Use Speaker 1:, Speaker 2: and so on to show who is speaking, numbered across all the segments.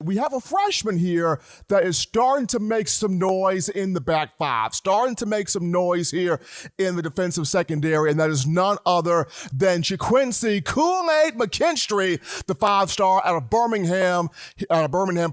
Speaker 1: We have a freshman here that is starting to make some noise in the back five, starting to make some noise here in the defensive secondary, and that is none other than McKinstry, Koolaid McKinstry, the five-star out of Birmingham.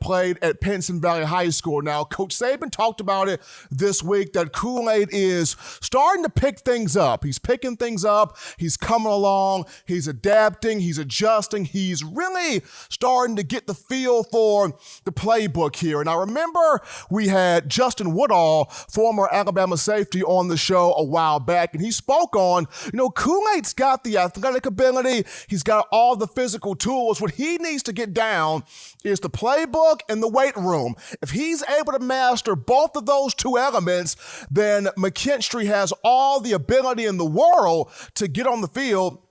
Speaker 1: Played at Pinson Valley High School. Now, Coach Saban talked about it this week that Koolaid is starting to pick things up. He's picking things up. He's coming along. He's adapting. He's adjusting. He's really starting to get the feel for the playbook here. And I remember we had Justin Woodall, former Alabama safety, on the show a while back, and he spoke on, Koolaid's got the athletic ability. He's got all the physical tools. What he needs to get down is the playbook and the weight room. If he's able to master both of those two elements, then McKinstry has all the ability in the world to get on the field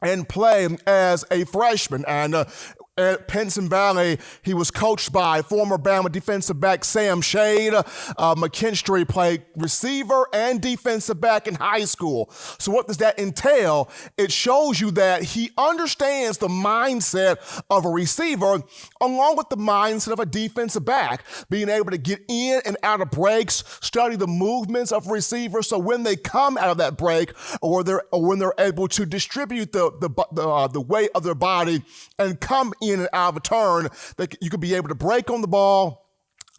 Speaker 1: and play as a freshman. And at Pinson Valley, he was coached by former Bama defensive back Sam Shade. McKinstry played receiver and defensive back in high school. So what does that entail? It shows you that he understands the mindset of a receiver along with the mindset of a defensive back, being able to get in and out of breaks, study the movements of receivers, so when they come out of that break or when they're able to distribute the weight of their body and come in and out of a turn, that you could be able to break on the ball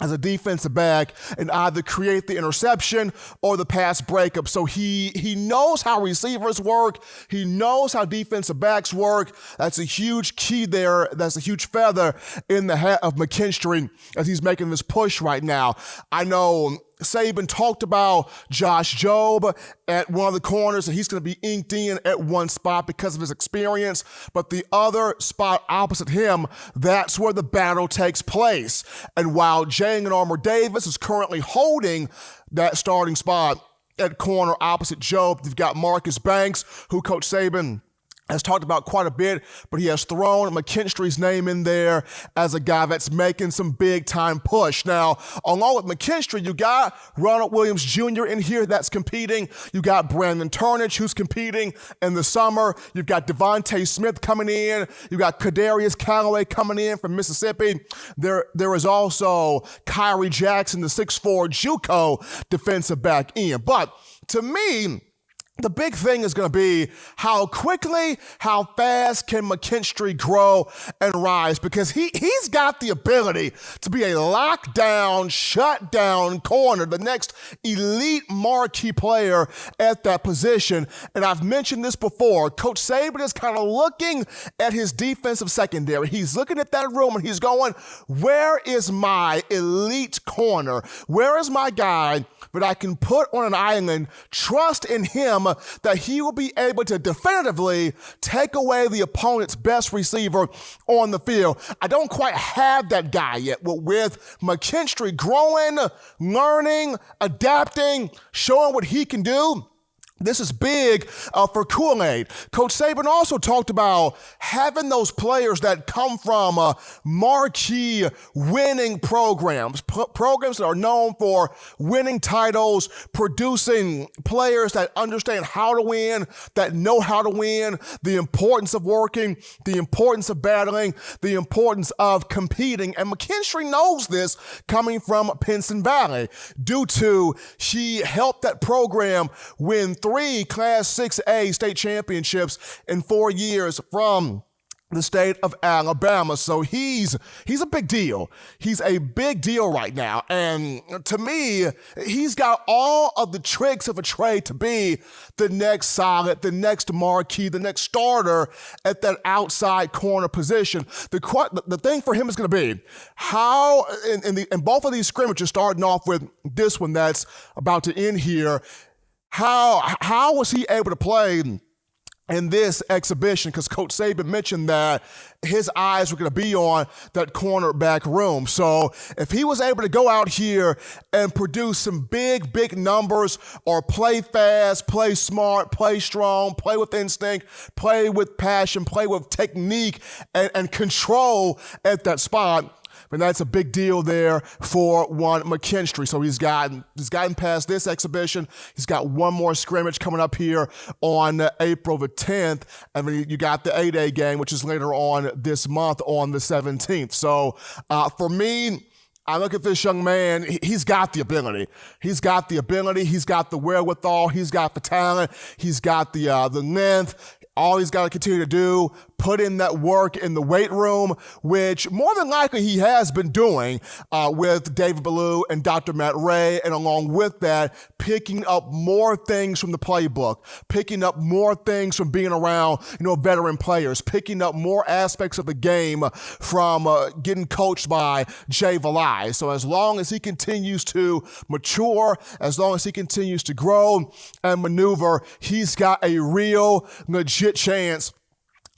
Speaker 1: as a defensive back and either create the interception or the pass breakup. So he knows how receivers work. He knows how defensive backs work. That's a huge key there. That's a huge feather in the hat of McKinstry as he's making this push right now. I know Saban talked about Josh Jobe at one of the corners, and he's going to be inked in at one spot because of his experience. But the other spot opposite him, that's where the battle takes place. And while Jane Armour Davis is currently holding that starting spot at corner opposite Jobe, you've got Marcus Banks, who Coach Saban has talked about quite a bit, but he has thrown McKinstry's name in there as a guy that's making some big-time push. Now, along with McKinstry, you got Ronald Williams Jr. in here that's competing. You got Brandon Turnage, who's competing in the summer. You've got Devontae Smith coming in. You got Kadarius Callaway coming in from Mississippi. There is also Kyrie Jackson, the 6'4" JUCO defensive back in. But to me, the big thing is going to be how quickly, how fast can McKinstry grow and rise, because he's got the ability to be a lockdown, shutdown corner, the next elite marquee player at that position. And I've mentioned this before. Coach Saban is kind of looking at his defensive secondary. He's looking at that room and he's going, where is my elite corner? Where is my guy that I can put on an island, trust in him that he will be able to definitively take away the opponent's best receiver on the field? I don't quite have that guy yet. But with McKinstry growing, learning, adapting, showing what he can do, this is big for Koolaid. Coach Saban also talked about having those players that come from marquee winning programs, programs that are known for winning titles, producing players that understand how to win, that know how to win, the importance of working, the importance of battling, the importance of competing. And McKinstry knows this coming from Pinson Valley due to he helped that program win 3 Class 6A state championships in 4 years from the state of Alabama. So he's a big deal. He's a big deal right now. And to me, he's got all of the tricks of a trade to be the next solid, the next marquee, the next starter at that outside corner position. The thing for him is going to be how, in both of these scrimmages, starting off with this one that's about to end here, how was he able to play in this exhibition? Because Coach Saban mentioned that his eyes were going to be on that cornerback room. So if he was able to go out here and produce some big numbers, or play fast, play smart, play strong, play with instinct, play with passion, play with technique and control at that spot, And that's a big deal there for one McKinstry. So he's gotten past this exhibition. He's got one more scrimmage coming up here on April the 10th. And then you got the 8A game, which is later on this month on the 17th. So for me, I look at this young man, he's got the ability. He's got the ability, he's got the wherewithal, he's got the talent, he's got the length. All he's got to continue to do, put in that work in the weight room, which more than likely he has been doing with David Ballou and Dr. Matt Ray, and along with that, picking up more things from the playbook, picking up more things from being around, veteran players, picking up more aspects of the game from getting coached by Jay Valai. So as long as he continues to mature, as long as he continues to grow and maneuver, he's got a real legit chance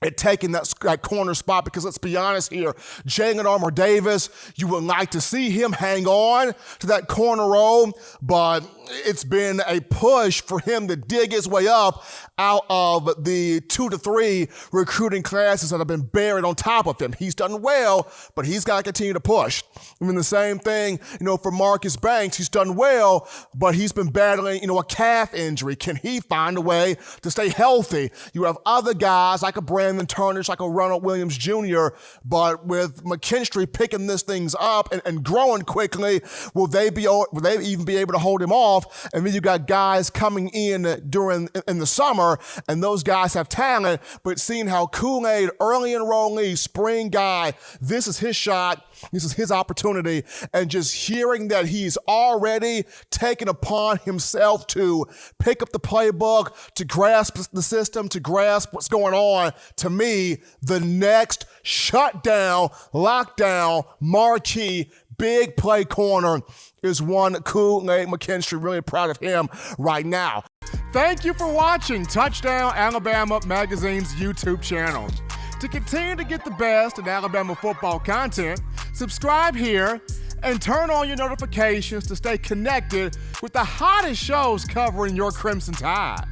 Speaker 1: at taking that corner spot, because let's be honest here, Jalen Armour-Davis, you would like to see him hang on to that corner row, but it's been a push for him to dig his way up out of the 2 to 3 recruiting classes that have been buried on top of him. He's done well, but he's got to continue to push. I mean, the same thing, for Marcus Banks. He's done well, but he's been battling, a calf injury. Can he find a way to stay healthy? You have other guys like a Brandon Turner, like a Ronald Williams Jr., but with McKinstry picking this things up and growing quickly, will they even be able to hold him off? And then you got guys coming in in the summer, and those guys have talent, but seeing how Koolaid, early enrollee, spring guy, this is his shot, this is his opportunity, and just hearing that he's already taken upon himself to pick up the playbook, to grasp the system, to grasp what's going on, to me, the next shutdown, lockdown, marquee, big play corner is one Koolaid McKinstry. Really proud of him right now. Thank you for watching Touchdown Alabama Magazine's YouTube channel. To continue to get the best in Alabama football content, subscribe here and turn on your notifications to stay connected with the hottest shows covering your Crimson Tide.